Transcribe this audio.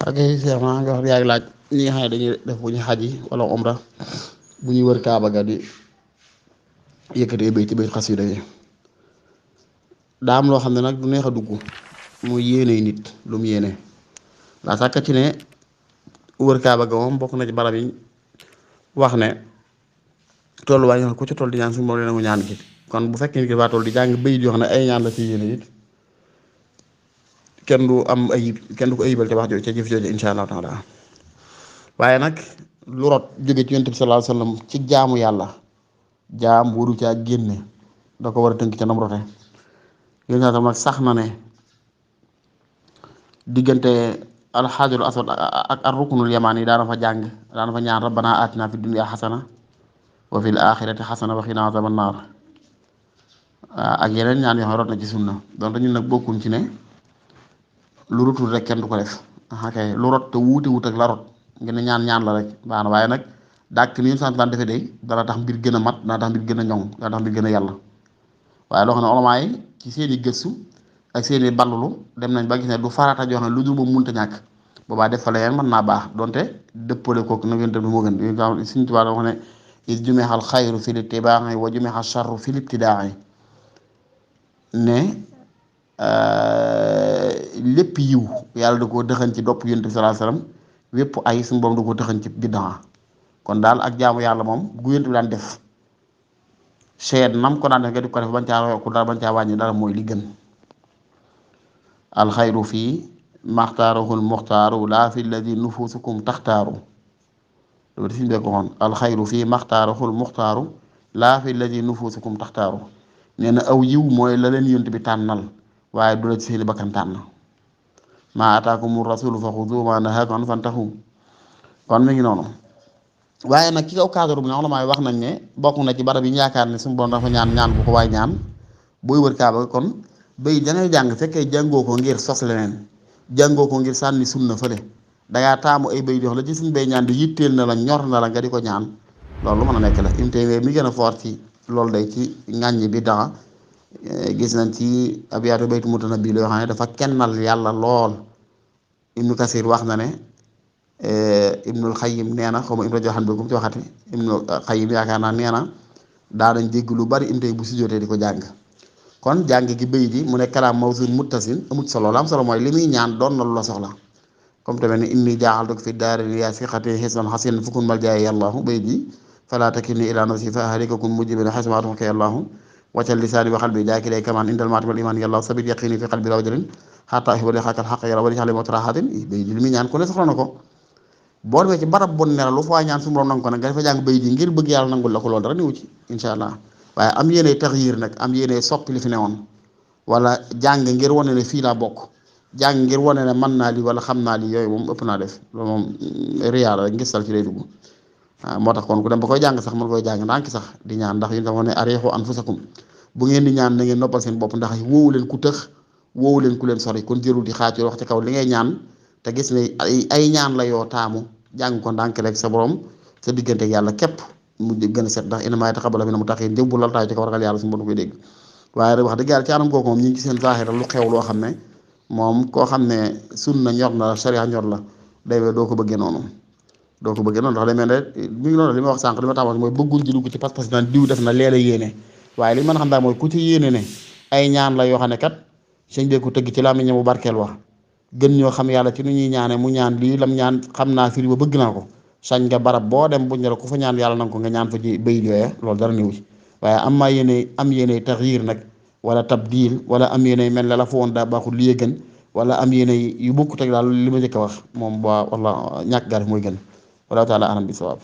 ak Cheikh maa nga wax yaa ngi laaj ñi nga xam ne dañuy def bu ñu xaji wala umra bu ñuy wër Kaaba ga di yëkkatee bay ci bay xasida yi daa am loo xam ne nag du neex a dugg muy yéene nit lu mu yéene daa sàkk ci ne wër Kaaba ga moom bokk na ci barab yi wax ne tolluwaay nga xam ku ci toll di ñaan suñu moom leen mu ñaan gi kon bu fekkee nit ki baa toll di jàng bayit yoo xam ne ay ñaan la ci yéene it kenn du am ayib kenn du ko ayibal te wax jooju ca jëf jooju insha allahu taala waaye nag lu rot jóge ci yonent bi sallallahu alayhi wasallam ci jaamu yàlla jaam waru caa génne da ko war a tënk ca nam rote yéen tam nag sax na ne diggante alxajarul aswad ak ar ruknul yamaan yi daana fa jàng daana fa ñaan rabbana atina fi dunya xasana wa fil axirati xasana wa qina azaban naar ak yeneen ñaan yoo xam ne rot na ci sunna donte ñun nag bokkuñ ci ne lu rutul rek kenn du ko def kay lu rot te wuute wut ak la rot ngeen ñaan la rek baax na waaye nag dàkk ni ñu sant daan defee day dana tax mbir gën a mat dana tax mbir gën a ñoŋ dana tax mbir gën a yàlla waaye loo xam ne ulamaa yi ci seeni gëstu ak seeni ballulu dem nañ ba gis ne du farata joo xam ne lu dul boobu mënta ñàkk boobaa def fa leneen mën naa baax donte dëppale kook na yonent bi moo gën Sëriñ Tuubaa wax ne is jumexal xayru fil ittibaa'i wa jumexal charru fil ibtidaa'i ne lépp yiw yàlla da koo dëxañ ci dopp yonent bi sallallahu alayhi wasallam wépp ay suñu borom da koo dëxañ ci biddaa kon daal ak jaamu yàlla moom gu yonent bi daan def seet nam ko daan def nga di ko def bañ caa yokku dara bañ caa wàññi dara mooy li gën alxayru fii maxtaarahul muxtaaru laa fi lladi nufusukum taxtaaru loolu di fi ñu ko waxoon alxayru fii maxtaarahul muxtaaru laa fi lladi nufusukum taxtaaru nee na aw yiw mooy la leen yonent bi tànnal waaye du la ci seeni bakkan tànn maa ataakumu rasulu fa xudu maa nahaakum anhu fantahu kon mi ngi noonu waaye nag ci kaw cadre bi nga xam ne wax nañ ne bokk na ci barab yi ñu yaakaar ne suñu borom dafa ñaan bu ko waay ñaan booy wër Kaaba kon bay dangay jàng fekkee jàngoo ko ngir sos leneen jàngoo ko ngir sànni sunna fële dangaa taamu ay bay jox la ci suñ bay ñaan di yitteel na la ñor na la nga di ko ñaan loolu mën a nekk la imtee mi gën a fort ci loolu day ci ŋàññi bi daa gis nañ ci abiyaatu baytu mutanabbi yoo xam ne dafa kennal yàlla lool Ibnu Kasir wax na ne Ibnul Xayyim nee na xaw ma Ibnu Joxan bi ku mu ci waxati Ibnul Xayyim yaakaar naa nee na daa dañ dégg lu bari imtee bu si jotee di ko jàng kon jàng gi bëy di mu ne kalaam mawzun muttasil amut solo la am solo mooy li muy ñaan doon na lu la soxla comme tamit ni inni jaaxaltuk fi daarayni yaa siqati xisnan xasinan fukun mal jaay yàllaahu bëy di falaa takilni ilaa nafsi fa ahlika kun mujibina xasmaatuka yàllaahu waccal lisaani wa qalbi daakilay kamaan indal maati wal imaan yàllaahu sabit yaqini fi qalbi la wajalin xataa uhibba liqaakal xaq yàlla wali xale motraxatin bëy di li muy ñaan ku ne soxla na ko boo demee ci barab bon ne la lu fa ñaan suñu borom nangu ko nag nga dafa jàng bëy di ngir bëgg yàlla nangul la ko loolu dara niwu ci insha allah waaye am yéene taxyiir nag am yéene soppi li fi newoon wala jàng ngir wane ne fii laa bokk jàng ngir wane ne mën naa li wala xam naa li yooyu moom ëpp naa def loolu moom riyaal rek ngistal ci lay dugg waaw moo tax kon ku dem ba koy jàng sax mën koy jàng ndànk sax di ñaan ndax yéen dafa ne ariixu anfusakum bu ngeen di ñaan na ngeen noppal seen bopp ndax wóowu leen ku tëx wóowu leen ku leen sori kon jërul di xaacoo wax ci kaw li ngay ñaan te gis ne ay ñaan la yoo taamu jàng ko ndànk rek sa borom sa diggante ak yàlla képp mu gën a set ndax innamaa yataqabbalu mina l-muttaqiin jëw bu lal taay ci kaw ragal yàlla suñu borom koy dégg waaye rek wax dëgg yàlla ci anam kooku moom ñu ngi ci seen zaaxira lu xew loo xam ne moom koo xam ne sunna ñor na la sharia ñor la day doo ko bëggee noonu ndax day mel ne mi ngi noonu li ma wax sànq li ma taxaw mooy bëggul di dugg ci pas-pas naan diw def na leela yéene waaye li mën a xam daal mooy ku ci yéene ne ay ñaan la yoo xam ne kat sëñ bee ko tëgg ci laa mi ñëw barkeel wax gën ñoo xam yàlla ci nu ñuy ñaane mu ñaan lii lam ñaan xam naa firi ba bëgg naa ko sañ nga barab boo dem buñ ne la ku fa ñaan yàlla nanga ko nga ñaan fa ci bayit yooya loolu dara néew ci waaye am maa yéene taxyiir nag wala tabdiil wala am yéene mel ne la fa woon daa baaxul li gën wala am yéene yu bokkut ak daal li ma njëkk a wax moom ba wala ñàkk gar mooy gën wala taala anam bi sawaab